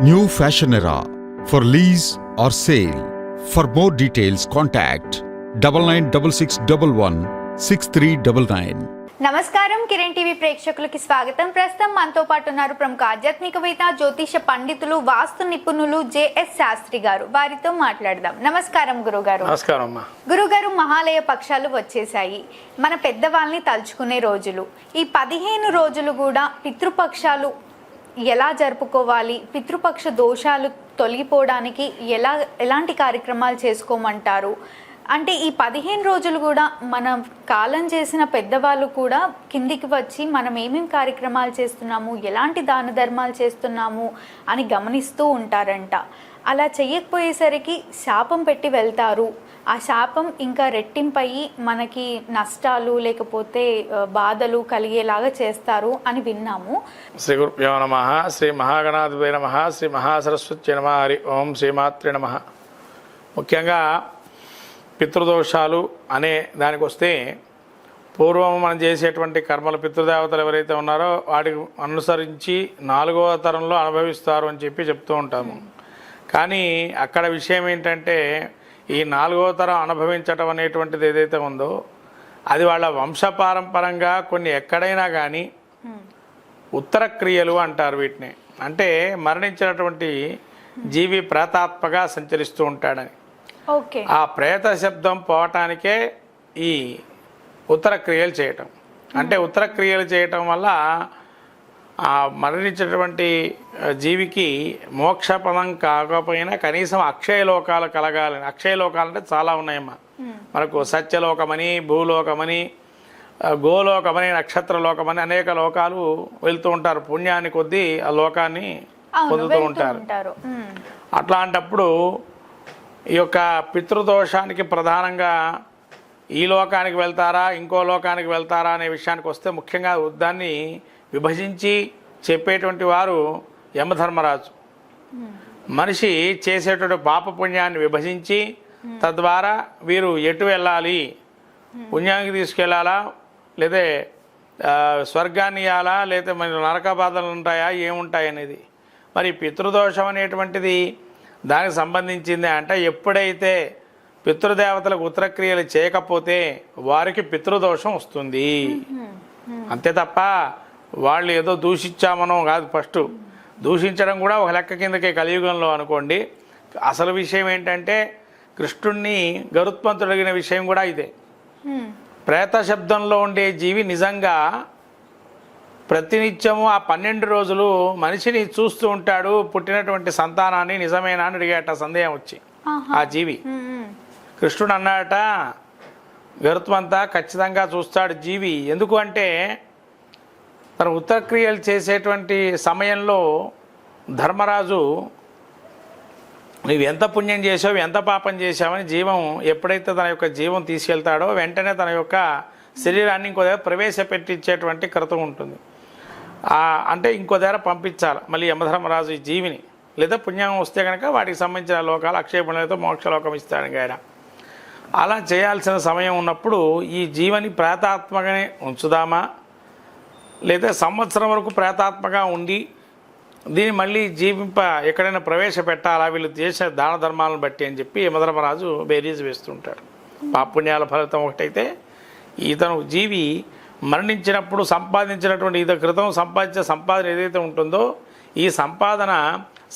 New fashion era for lease or sale. For more details, contact 9966116399. నమస్కారం Kiran TV ప్రేక్షకులకి స్వాగతం. ప్రస్తుతం మనతో పాటు ఉన్నారు ప్రముఖ ఆధ్యాత్మికవేత్త జ్యోతిష పండితులు వాస్తు నిపుణులు జేఎస్ శాస్త్రి గారు. వారితో మాట్లాడదాం. నమస్కారం గురుగారు. నమస్కారం అమ్మా. గురుగారు, మహాలయ పక్షాలు వచ్చేసాయి. మన పెద్దవాళ్ళని తలుచుకునే రోజులు. ఈ 15 రోజులు కూడా పితృపక్షాలు ఎలా జరుపుకోవాలి, పితృపక్ష దోషాలు తొలగిపోవడానికి ఎలాంటి కార్యక్రమాలు చేసుకోమంటారు? అంటే ఈ 15 రోజులు కూడా మనం కాలం చేసిన పెద్దవాళ్ళు కూడా కిందికి వచ్చి మనం ఏమేమి కార్యక్రమాలు చేస్తున్నాము, ఎలాంటి దాన ధర్మాలు చేస్తున్నాము అని గమనిస్తూ ఉంటారంట. అలా చెయ్యకపోయేసరికి శాపం పెట్టి వెళ్తారు. ఆ శాపం ఇంకా రెట్టింపయ్యి మనకి నష్టాలు లేకపోతే బాధలు కలిగేలాగా చేస్తారు అని విన్నాము. శ్రీ గురుభ్యో నమః. శ్రీ మహాగణాధిపతయే నమః. శ్రీ మహాసరస్వత్యై నమః. హరి ఓం శ్రీమాత్రే నమః. ముఖ్యంగా పితృదోషాలు అనే దానికి వస్తే, పూర్వం మనం చేసేటువంటి కర్మలు పితృదేవతలు ఎవరైతే ఉన్నారో వాటికి అనుసరించి 4వ తరంలో అనుభవిస్తారు అని చెప్పి చెప్తూ ఉంటాము. కానీ అక్కడ విషయం ఏంటంటే, ఈ 4వ తరం అనుభవించటం అనేటువంటిది ఏదైతే ఉందో అది వాళ్ళ వంశపారంపరంగా కొన్ని ఎక్కడైనా కానీ ఉత్తర క్రియలు అంటారు వీటిని. అంటే మరణించినటువంటి జీవి ప్రేతాత్మగా సంచరిస్తూ ఉంటాడని. ఆ ప్రేత శబ్దం పోవటానికే ఈ ఉత్తర క్రియలు చేయటం. అంటే ఉత్తర క్రియలు చేయటం వల్ల ఆ మరణించినటువంటి జీవికి మోక్షపదం కాకపోయినా కనీసం అక్షయలోకాలు కలగాలని. అక్షయలోకాలు అంటే చాలా ఉన్నాయమ్మా మనకు. సత్యలోకమని, భూలోకమని, గోలోకమని, నక్షత్రలోకమని అనేక లోకాలు వెళ్తూ ఉంటారు. పుణ్యాన్ని కొద్దీ ఆ లోకాన్ని పొందుతూ ఉంటారు. అట్లాంటప్పుడు ఈ యొక్క పితృదోషానికి ప్రధానంగా ఈ లోకానికి వెళ్తారా ఇంకో లోకానికి వెళ్తారా అనే విషయానికి వస్తే, ముఖ్యంగా దాన్ని విభజించి చెప్పేటువంటి వారు యమధర్మరాజు. మనిషి చేసేటువంటి పాపపుణ్యాన్ని విభజించి తద్వారా వీరు ఎటు వెళ్ళాలి, పుణ్యానికి తీసుకెళ్ళాలా లేదా స్వర్గాన్ని ఇవ్వాలా లేదా మరి నరక బాధలు ఉంటాయా ఏముంటాయి అనేది. మరి పితృదోషం అనేటువంటిది దానికి సంబంధించింది. అంటే ఎప్పుడైతే పితృదేవతలకు ఉత్తరక్రియలు చేయకపోతే వారికి పితృదోషం వస్తుంది. అంతే తప్ప వాళ్ళు ఏదో దూషించామనో కాదు. ఫస్ట్ దూషించడం కూడా ఒక లెక్క కిందకే కలియుగంలో అనుకోండి. అసలు విషయం ఏంటంటే కృష్ణుణ్ణి గరుత్మంతుడు అడిగిన విషయం కూడా ఇదే. ప్రేత శబ్దంలో ఉండే జీవి నిజంగా ప్రతినిత్యము ఆ 12 రోజులు మనిషిని చూస్తూ ఉంటాడు. పుట్టినటువంటి సంతానాన్ని నిజమేనా అని అడిగాట సందేహం వచ్చి ఆ జీవి. కృష్ణుడు అన్నాడట, గరుత్మంతా ఖచ్చితంగా చూస్తాడు జీవి. ఎందుకు అంటే తన ఉత్తరక్రియలు చేసేటువంటి సమయంలో ధర్మరాజు నువ్వు ఎంత పుణ్యం చేసావు ఎంత పాపం చేసావని జీవం ఎప్పుడైతే తన యొక్క జీవం తీసుకెళ్తాడో వెంటనే తన యొక్క శరీరాన్ని ఇంకో దగ్గర ప్రవేశపెట్టించేటువంటి క్రతం ఉంటుంది. అంటే ఇంకో దగ్గర పంపించాలి మళ్ళీ యమధర్మరాజు ఈ జీవిని. లేదా పుణ్యం వస్తే కనుక వాటికి సంబంధించిన లోకాలు అక్షయపుణ్యంతో మోక్షలోకం ఇస్తాడు ఆయన. అలా చేయాల్సిన సమయం ఉన్నప్పుడు ఈ జీవని ప్రేతాత్మకనే ఉంచుదామా లేదా సంవత్సరం వరకు ప్రేతాత్మగా ఉండి దీన్ని మళ్ళీ జీవింప ఎక్కడైనా ప్రవేశపెట్టాలా వీళ్ళు చేసిన దాన ధర్మాలను బట్టి అని చెప్పి యమధర్మరాజు బేరీజ్ వేస్తుంటాడు. పాపుణ్యాల ఫలితం ఒకటైతే ఇతను జీవి మరణించినప్పుడు సంపాదించినటువంటి ఇతర క్రితం సంపాదించే సంపాదన ఏదైతే ఉంటుందో ఈ సంపాదన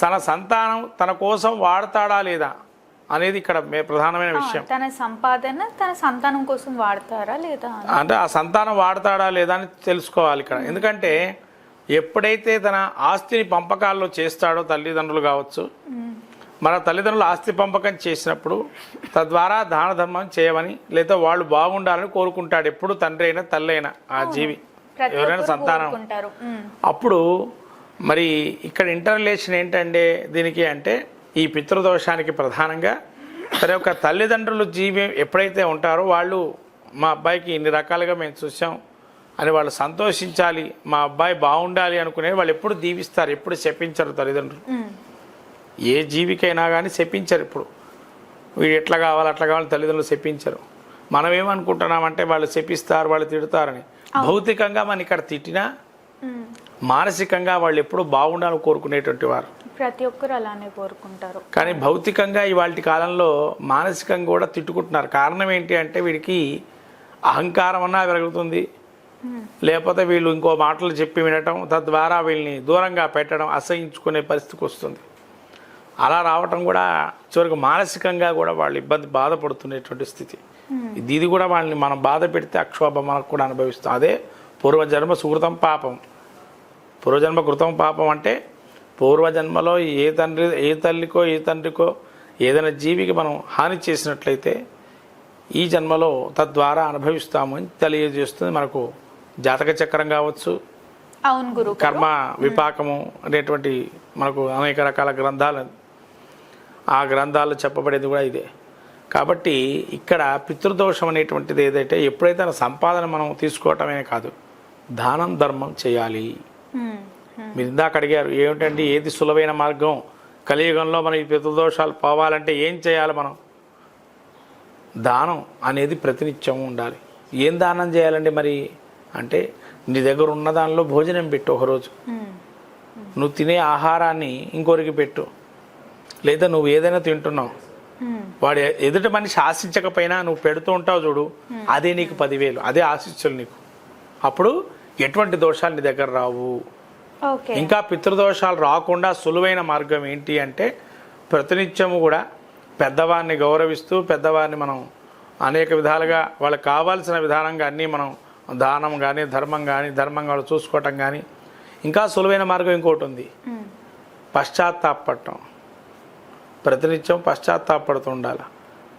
తన సంతానం తన కోసం వాడతాడా లేదా అనేది ఇక్కడ ప్రధానమైన విషయం. తన సంపాదన తన సంతానం కోసం వాడతారా లేదా అంటే ఆ సంతానం వాడతాడా లేదా అని తెలుసుకోవాలి ఇక్కడ. ఎందుకంటే ఎప్పుడైతే తన ఆస్తిని పంపకాల్లో చేస్తాడో తల్లిదండ్రులు కావచ్చు, మన తల్లిదండ్రులు ఆస్తి పంపకం చేసినప్పుడు తద్వారా దాన ధర్మం చేయమని లేదా వాళ్ళు బాగుండాలని కోరుకుంటాడు ఎప్పుడు తండ్రి అయినా తల్లి అయినా ఆ జీవి ఎవరైనా సంతానం. అప్పుడు మరి ఇక్కడ ఇంటర్ రిలేషన్ ఏంటంటే దీనికి అంటే ఈ పితృదోషానికి ప్రధానంగా తన యొక్క తల్లిదండ్రులు జీవి ఎప్పుడైతే ఉంటారో వాళ్ళు మా అబ్బాయికి ఇన్ని రకాలుగా మేము చూసాం అని వాళ్ళు సంతోషించాలి, మా అబ్బాయి బాగుండాలి అనుకునే వాళ్ళు ఎప్పుడు దీవిస్తారు, ఎప్పుడు శపించరు తల్లిదండ్రులు. ఏ జీవికైనా కానీ శపించరు. ఇప్పుడు వీడు ఎట్లా కావాలి అట్లా కావాలి తల్లిదండ్రులు శపించరు. మనం ఏమనుకుంటున్నామంటే వాళ్ళు శపిస్తారు వాళ్ళు తిడతారని. భౌతికంగా మనం ఇక్కడ తిట్టినా మానసికంగా వాళ్ళు ఎప్పుడు బాగుండాలని కోరుకునేటువంటి వారు. ప్రతి ఒక్కరు అలానే కోరుకుంటారు. కానీ భౌతికంగా ఇవాళ కాలంలో మానసికంగా కూడా తిట్టుకుంటున్నారు. కారణం ఏంటి అంటే వీడికి అహంకారం అన్నా పెరుగుతుంది, లేకపోతే వీళ్ళు ఇంకో మాటలు చెప్పి వినటం, తద్వారా వీళ్ళని దూరంగా పెట్టడం, అసహించుకునే పరిస్థితికి వస్తుంది. అలా రావటం కూడా చివరికి మానసికంగా కూడా వాళ్ళు బాధపడుతున్నటువంటి స్థితి. ఇది కూడా వాళ్ళని మనం బాధ పెడితే అక్షోభ మనకు కూడా అనుభవిస్తాం. అదే పూర్వజన్మ సుకృతం పాపం. పూర్వజన్మ కృతం పాపం అంటే పూర్వజన్మలో ఏ తల్లికో ఏ తండ్రికో ఏదైనా జీవికి మనం హాని చేసినట్లయితే ఈ జన్మలో తద్వారా అనుభవిస్తామని తెలియజేస్తుంది మనకు జాతక చక్రం కావచ్చు, అవును గురు, కర్మ విపాకము అనేటువంటి మనకు అనేక రకాల గ్రంథాలు, ఆ గ్రంథాల్లో చెప్పబడేది కూడా ఇదే. కాబట్టి ఇక్కడ పితృదోషం అనేటువంటిది ఏదైతే ఎప్పుడైతే సంపాదన మనం తీసుకోవటమే కాదు, దానం ధర్మం చేయాలి. మీరు ఇందాక అడిగారు ఏమిటండి ఏది సులభమైన మార్గం కలియుగంలో మనం ఈ పితృదోషాలు పోవాలంటే ఏం చేయాలి? మనం దానం అనేది ప్రతినిత్యం ఉండాలి. ఏం దానం చేయాలండి మరి అంటే నీ దగ్గర ఉన్న దానిలో భోజనం పెట్టు ఒకరోజు, నువ్వు తినే ఆహారాన్ని ఇంకొరికి పెట్టు, లేదా నువ్వు ఏదైనా తింటున్నావు వాడు ఎదుటి మనిషి ఆశించకపోయినా నువ్వు పెడుతూ ఉంటావు చూడు, అదే నీకు 10,000, అదే ఆశిస్సులు నీకు. అప్పుడు ఎటువంటి దోషాలు నీ దగ్గర రావు. ఇంకా పితృదోషాలు రాకుండా సులువైన మార్గం ఏంటి అంటే ప్రతినిత్యము కూడా పెద్దవారిని గౌరవిస్తూ పెద్దవారిని మనం అనేక విధాలుగా వాళ్ళకి కావాల్సిన విధానంగా అన్నీ మనం దానం కానీ ధర్మంగా చూసుకోవటం కానీ. ఇంకా సులువైన మార్గం ఇంకోటి ఉంది, పశ్చాత్తాపడటం. ప్రతినిత్యం పశ్చాత్తాపడుతూ ఉండాలి.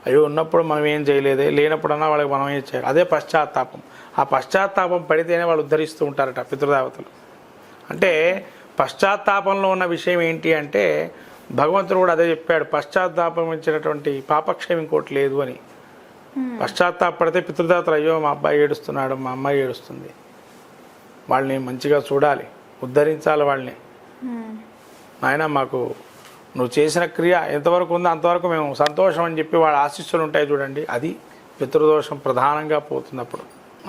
అవి ఉన్నప్పుడు మనం ఏం చేయలేదే, లేనప్పుడన్నా వాళ్ళకి మనం ఏం చేయాలి, అదే పశ్చాత్తాపం. ఆ పశ్చాత్తాపం పడితేనే వాళ్ళు ఉద్ధరిస్తూ ఉంటారట పితృదేవతలు. అంటే పశ్చాత్తాపంలో ఉన్న విషయం ఏంటి అంటే భగవంతుడు కూడా అదే చెప్పాడు, పశ్చాత్తాపం ఇచ్చినటువంటి పాపక్షయం ఇంకోటి లేదు అని. పశ్చాత్తాపడితే పితృదేవతలు అయ్యో మా అబ్బాయి ఏడుస్తున్నాడు, మా అమ్మాయి ఏడుస్తుంది, వాళ్ళని మంచిగా చూడాలి, ఉద్ధరించాలి వాళ్ళని. నాయన మాకు నువ్వు చేసిన క్రియ ఎంతవరకు ఉందో అంతవరకు మేము సంతోషం అని చెప్పి వాళ్ళ ఆశీస్సులు ఉంటాయి చూడండి, అది పితృదోషం ప్రధానంగా పోతున్నప్పుడు.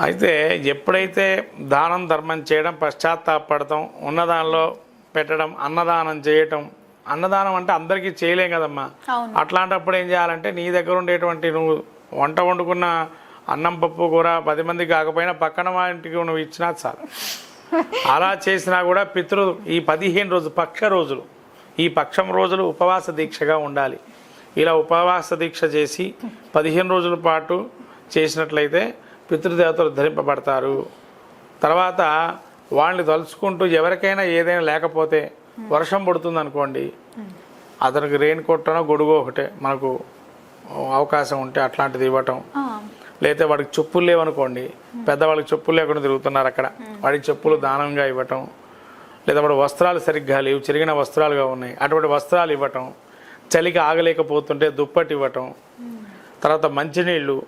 అయితే ఎప్పుడైతే దానం ధర్మం చేయడం, పశ్చాత్తాపడటం, ఉన్నదానిలో పెట్టడం, అన్నదానం చేయటం. అన్నదానం అంటే అందరికీ చేయలేం కదమ్మా. అట్లాంటప్పుడు ఏం చేయాలంటే నీ దగ్గర ఉండేటువంటి నువ్వు వంట వండుకున్న అన్నం పప్పు కూర 10 మందికి కాకపోయినా పక్కన వాటికి నువ్వు ఇచ్చినా చాలు. అలా చేసినా కూడా ఈ 15 రోజులు పక్ష రోజులు, ఈ పక్షం రోజులు ఉపవాస దీక్షగా ఉండాలి. ఇలా ఉపవాస దీక్ష చేసి 15 రోజుల పాటు చేసినట్లయితే పితృదేవతలు ధరింపబడతారు. తర్వాత వాళ్ళని తలుచుకుంటూ ఎవరికైనా ఏదైనా లేకపోతే వర్షం పడుతుంది అనుకోండి, అతనికి రెయిన్ కోట్నో గొడుగు ఒకటే మనకు అవకాశం ఉంటే అట్లాంటిది ఇవ్వటం. లేకపోతే వాడికి చెప్పులు లేవనుకోండి, పెద్దవాళ్ళకి చెప్పులు లేకుండా తిరుగుతున్నారు అక్కడ, వాడికి చెప్పులు దానంగా ఇవ్వటం. లేదా వాడు వస్త్రాలు సరిగ్గా లేవు, చిరిగిన వస్త్రాలుగా ఉన్నాయి, అటువంటి వస్త్రాలు ఇవ్వటం. చలికి ఆగలేకపోతుంటే దుప్పటి ఇవ్వటం. తర్వాత మంచినీళ్ళు,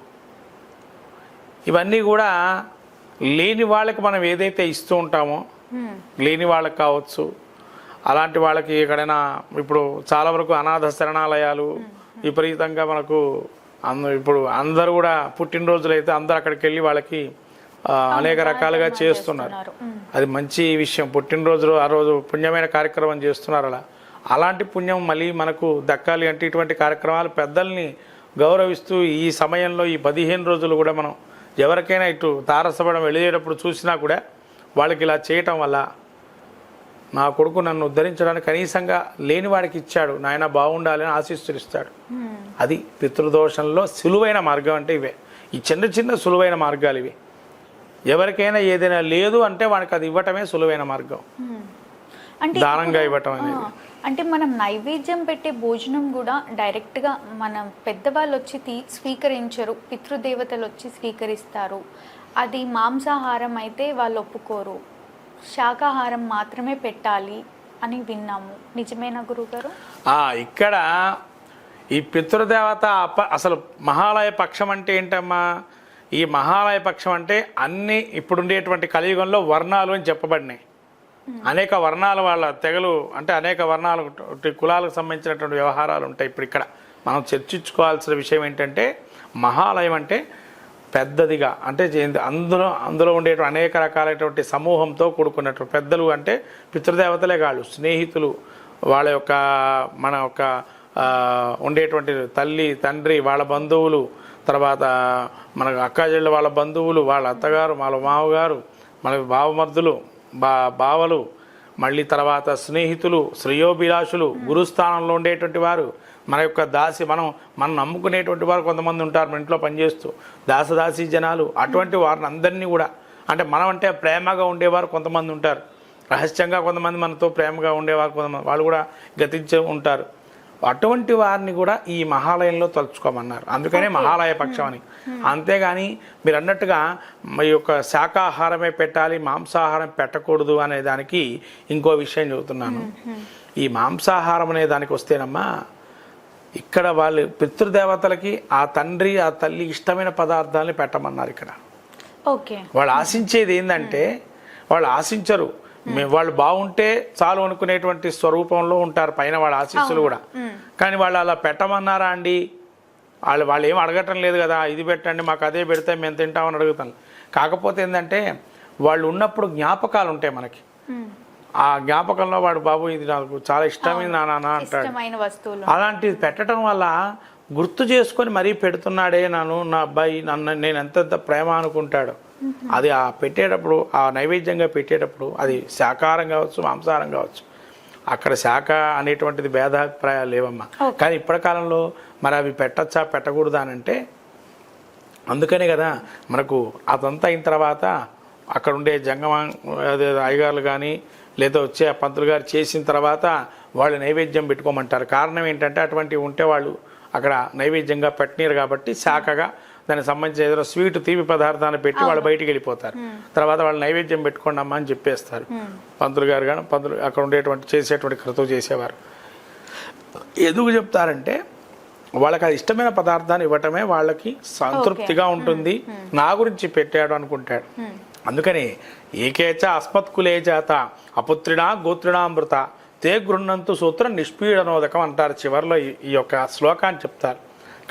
ఇవన్నీ కూడా లేని వాళ్ళకి మనం ఏదైతే ఇస్తూ ఉంటామో, లేని వాళ్ళకి కావచ్చు, అలాంటి వాళ్ళకి ఎక్కడైనా ఇప్పుడు చాలా వరకు అనాథ శరణాలయాలు విపరీతంగా మనకు ఇప్పుడు అందరూ కూడా పుట్టినరోజులు అయితే అందరు అక్కడికి వెళ్ళి వాళ్ళకి అనేక రకాలుగా చేస్తున్నారు. అది మంచి విషయం. పుట్టినరోజులు ఆ రోజు పుణ్యమైన కార్యక్రమం చేస్తున్నారు. అలాంటి పుణ్యం మళ్ళీ మనకు దక్కాలి అంటే ఇటువంటి కార్యక్రమాలు పెద్దల్ని గౌరవిస్తూ ఈ సమయంలో ఈ 15 రోజులు కూడా మనం ఎవరికైనా ఇటు తారసపడం వెళ్ళేటప్పుడు చూసినా కూడా వాళ్ళకి ఇలా చేయటం వల్ల నా కొడుకు నన్ను ఉద్ధరించడానికి కనీసంగా లేని వాడికి ఇచ్చాడు, నాయన బాగుండాలని ఆశీస్సులు ఇస్తాడు. అది పితృదోషంలో సులువైన మార్గం అంటే ఇవే. ఈ చిన్న చిన్న సులువైన మార్గాలు ఇవి. ఎవరికైనా ఏదైనా లేదు అంటే వాడికి అది ఇవ్వటమే సులువైన మార్గం, దానంగా ఇవ్వటం అనేది. అంటే మనం నైవేద్యం పెట్టే భోజనం కూడా డైరెక్ట్గా మన పెద్దవాళ్ళు వచ్చి స్వీకరించరు, పితృదేవతలు వచ్చి స్వీకరిస్తారు. అది మాంసాహారం అయితే వాళ్ళు ఒప్పుకోరు, శాకాహారం మాత్రమే పెట్టాలి అని విన్నాము. నిజమేనా గురుగారు? ఇక్కడ ఈ పితృదేవత అసలు మహాలయ పక్షం అంటే ఏంటమ్మా? ఈ మహాలయ పక్షం అంటే అన్ని ఇప్పుడుండేటువంటి కలియుగంలో వర్ణాలు అని చెప్పబడినాయి. అనేక వర్ణాల వాళ్ళ తెగలు అంటే అనేక వర్ణాలు కులాలకు సంబంధించినటువంటి వ్యవహారాలు ఉంటాయి. ఇప్పుడు ఇక్కడ మనం చర్చించుకోవాల్సిన విషయం ఏంటంటే మహాలయం అంటే పెద్దదిగా అంటే అందులో ఉండేటువంటి అనేక రకాలైనటువంటి సమూహంతో కూడుకున్నటువంటి పెద్దలు అంటే పితృదేవతలే కాదు, స్నేహితులు, వాళ్ళ యొక్క మన యొక్క ఉండేటువంటి తల్లి తండ్రి వాళ్ళ బంధువులు, తర్వాత మన అక్కాచెల్లెళ్ళ వాళ్ళ బంధువులు, వాళ్ళ అత్తగారు, వాళ్ళ మామగారు, మన బావమర్దులు, బావలు, మళ్ళీ తర్వాత స్నేహితులు, శ్రేయోభిలాషులు, గురుస్థానంలో ఉండేటువంటి వారు, మన యొక్క దాసి మనం నమ్ముకునేటువంటి వారు కొంతమంది ఉంటారు మన ఇంట్లో పనిచేస్తూ, దాసదాసి జనాలు, అటువంటి వారిని అందరినీ కూడా, అంటే మనం అంటే ప్రేమగా ఉండేవారు కొంతమంది ఉంటారు, రహస్యంగా కొంతమంది మనతో ప్రేమగా ఉండేవారు కొంతమంది, వాళ్ళు కూడా గతించే ఉంటారు. అటువంటి వారిని కూడా ఈ మహాలయంలో తలుచుకోమన్నారు. అందుకనే మహాలయ పక్షం అని. అంతేగాని మీరు అన్నట్టుగా మీ యొక్క శాకాహారమే పెట్టాలి, మాంసాహారం పెట్టకూడదు అనే దానికి ఇంకో విషయం చెబుతున్నాను. ఈ మాంసాహారం అనే దానికి వస్తేనమ్మా, ఇక్కడ వాళ్ళు పితృదేవతలకి ఆ తండ్రి ఆ తల్లి ఇష్టమైన పదార్థాలని పెట్టమన్నారు. ఇక్కడ వాళ్ళు ఆశించేది ఏంటంటే, వాళ్ళు ఆశించరు వాళ్ళు బాగుంటే చాలు అనుకునేటువంటి స్వరూపంలో ఉంటారు పైన వాళ్ళ ఆశీస్సులు కూడా. కానీ వాళ్ళు అలా పెట్టమన్నారా అండి? వాళ్ళు ఏం అడగటం లేదు కదా, ఇది పెట్టండి మాకు అదే పెడితే మేము తింటామని అడుగుతాను. కాకపోతే ఏంటంటే వాళ్ళు ఉన్నప్పుడు జ్ఞాపకాలు ఉంటాయి మనకి. ఆ జ్ఞాపకంలో వాడు బాబు ఇది నాకు చాలా ఇష్టమైన నాన్న అంటాడు. అలాంటిది పెట్టడం వల్ల గుర్తు చేసుకొని మరీ పెడుతున్నాడే నన్ను, నా అబ్బాయి నన్ను, నేను ఎంత ప్రేమ అనుకుంటాడు. అది ఆ పెట్టేటప్పుడు, ఆ నైవేద్యంగా పెట్టేటప్పుడు అది శాకాహారం కావచ్చు, మాంసాహారం కావచ్చు, అక్కడ శాఖ అనేటువంటిది భేదాభిప్రాయాలు లేవమ్మా. కానీ ఇప్పటి కాలంలో మరి అవి పెట్టచ్చా పెట్టకూడదా అని అంటే, అందుకనే కదా మనకు అదంతా అయిన తర్వాత అక్కడ ఉండే జంగమ అయ్యగారులు కానీ లేదా వచ్చే పంతులు గారు చేసిన తర్వాత వాళ్ళు నైవేద్యం పెట్టుకోమంటారు. కారణం ఏంటంటే అటువంటివి ఉంటే వాళ్ళు అక్కడ నైవేద్యంగా పెట్టనీరు కాబట్టి శాఖగా దానికి సంబంధించిన ఏదైనా స్వీట్ తీపి పదార్థాన్ని పెట్టి వాళ్ళు బయటికి వెళ్ళిపోతారు. తర్వాత వాళ్ళు నైవేద్యం పెట్టుకోండి అమ్మా అని చెప్పేస్తారు పంతులు గారు. కానీ పంతులు అక్కడ ఉండేటువంటి చేసేటువంటి క్రతువు చేసేవారు. ఎందుకు చెప్తారంటే వాళ్ళకి అది ఇష్టమైన పదార్థాన్ని ఇవ్వటమే వాళ్ళకి సంతృప్తిగా ఉంటుంది. నా గురించి పెట్టాడు అనుకుంటాడు. అందుకని ఏకేచ అస్మత్కులే జాత అపుత్రిణా గోత్రిణామృత తే గృహంతు సూత్రం నిష్పీడనోదకం అంటారు. చివరిలో ఈ యొక్క శ్లోకాన్ని చెప్తారు.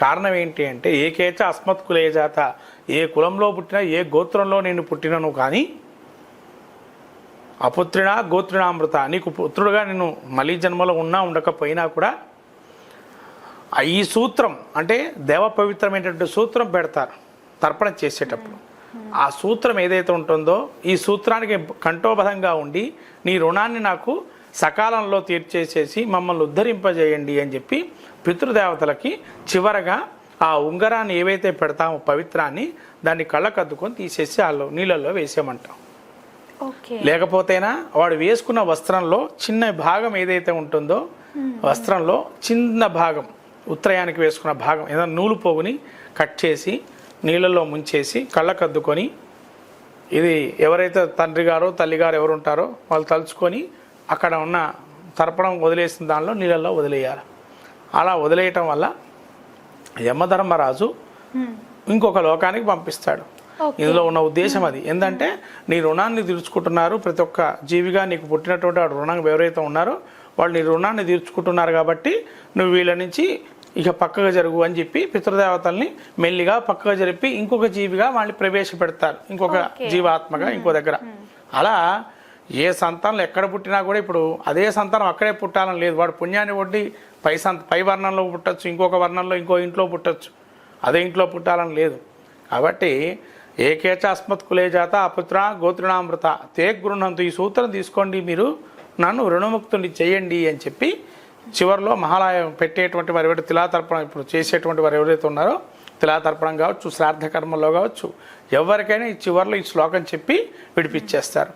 కారణం ఏంటి అంటే, ఏకేచ అస్మత్కులే జాత, ఏ కులంలో పుట్టినా ఏ గోత్రంలో నేను పుట్టినను కానీ అపుత్రిణా గోత్రిణామృత, నీకు పుత్రుడుగా నేను మళ్ళీ జన్మలో ఉన్నా ఉండకపోయినా కూడా ఈ సూత్రం అంటే దేవ పవిత్రమైనటువంటి సూత్రం పెడతారు తర్పణ చేసేటప్పుడు. ఆ సూత్రం ఏదైతే ఉంటుందో ఈ సూత్రానికి కంఠోబద్ధంగా ఉండి నీ రుణాన్ని నాకు సకాలంలో తీర్చేసేసి మమ్మల్ని ఉద్ధరింపజేయండి అని చెప్పి పితృదేవతలకి చివరగా ఆ ఉంగరాన్ని ఏవైతే పెడతామో పవిత్రాన్ని దాన్ని కళ్ళకద్దుకొని తీసేసి వాళ్ళు నీళ్ళల్లో వేసేయమంటాం. లేకపోతేనా వాడు వేసుకున్న వస్త్రంలో చిన్న భాగం ఏదైతే ఉంటుందో వస్త్రంలో చిన్న భాగం ఉత్తరాయానికి వేసుకున్న భాగం ఏదైనా నూలు పోగుని కట్ చేసి నీళ్ళల్లో ముంచేసి కళ్ళకద్దుకొని, ఇది ఎవరైతే తండ్రి గారో తల్లి గారు ఎవరు ఉంటారో వాళ్ళు తలుచుకొని అక్కడ ఉన్న తర్పణం వదిలేసిన దానిలో నీళ్ళల్లో వదిలేయాలి. అలా వదిలేయటం వల్ల యమధర్మరాజు ఇంకొక లోకానికి పంపిస్తాడు. ఇందులో ఉన్న ఉద్దేశం అది ఏంటంటే, నీ రుణాన్ని తీర్చుకుంటున్నారు, ప్రతి ఒక్క జీవిగా నీకు పుట్టినటువంటి వాడు రుణం ఎవరైతే ఉన్నారో వాళ్ళు నీ రుణాన్ని తీర్చుకుంటున్నారు కాబట్టి నువ్వు వీళ్ళ నుంచి ఇక పక్కగా జరుగు అని చెప్పి పితృదేవతల్ని మెల్లిగా పక్కగా జరిపి ఇంకొక జీవిగా వాళ్ళని ప్రవేశపెడతారు, ఇంకొక జీవాత్మగా ఇంకో దగ్గర. అలా ఏ సంతానం ఎక్కడ పుట్టినా కూడా ఇప్పుడు అదే సంతానం అక్కడే పుట్టాలని లేదు. వాడు పుణ్యాన్ని కొట్టి పై వర్ణంలో పుట్టచ్చు, ఇంకొక వర్ణంలో ఇంకో ఇంట్లో పుట్టచ్చు, అదే ఇంట్లో పుట్టాలని లేదు. కాబట్టి ఏకేచ అస్మత్కులే జాత అపుత్ర గోత్రిణామృత తే గృహంతు, ఈ సూత్రం తీసుకోండి, మీరు నన్ను రుణముక్తుని చేయండి అని చెప్పి చివరిలో మహాలయం పెట్టేటువంటి వారు ఎవరైతే తిలాతర్పణం ఇప్పుడు చేసేటువంటి వారు ఎవరైతే ఉన్నారో తిలాతర్పణం కావచ్చు, శ్రాద్ధ కర్మల్లో కావచ్చు, ఎవరికైనా ఈ చివరిలో ఈ శ్లోకం చెప్పి విడిపించేస్తారు.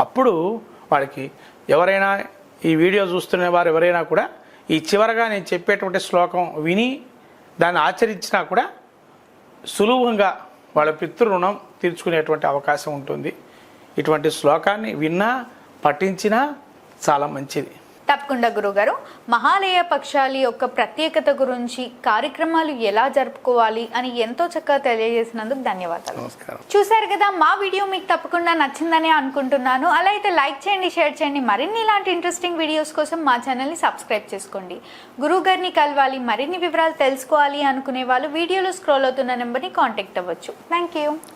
అప్పుడు వాడికి ఎవరైనా ఈ వీడియో చూస్తున్న వారు ఎవరైనా కూడా ఈ చివరగా నేను చెప్పేటువంటి శ్లోకం విని దాన్ని ఆచరించినా కూడా సులువుగా వాళ్ళ పితృ-రుణం తీర్చుకునేటువంటి అవకాశం ఉంటుంది. ఇటువంటి శ్లోకాన్ని విన్నా పఠించినా చాలా మంచిది. తప్పకుండా గురుగారు, మహాలయ పక్షాల యొక్క ప్రత్యేకత గురించి, కార్యక్రమాలు ఎలా జరుపుకోవాలి అని ఎంతో చక్కగా తెలియజేసినందుకు ధన్యవాదాలు. నమస్కారం. చూశారు కదా, మా వీడియో మీకు తప్పకుండా నచ్చిందని అనుకుంటున్నాను. అలా అయితే లైక్ చేయండి, షేర్ చేయండి. మరిన్ని ఇలాంటి ఇంట్రెస్టింగ్ వీడియోస్ కోసం మా ఛానల్ని సబ్స్క్రైబ్ చేసుకోండి. గురువు గారిని కలవాలి, మరిన్ని వివరాలు తెలుసుకోవాలి అనుకునే వాళ్ళు వీడియోలో స్క్రోల్ అవుతున్న నెంబర్ని కాంటాక్ట్ అవ్వచ్చు. Thank you.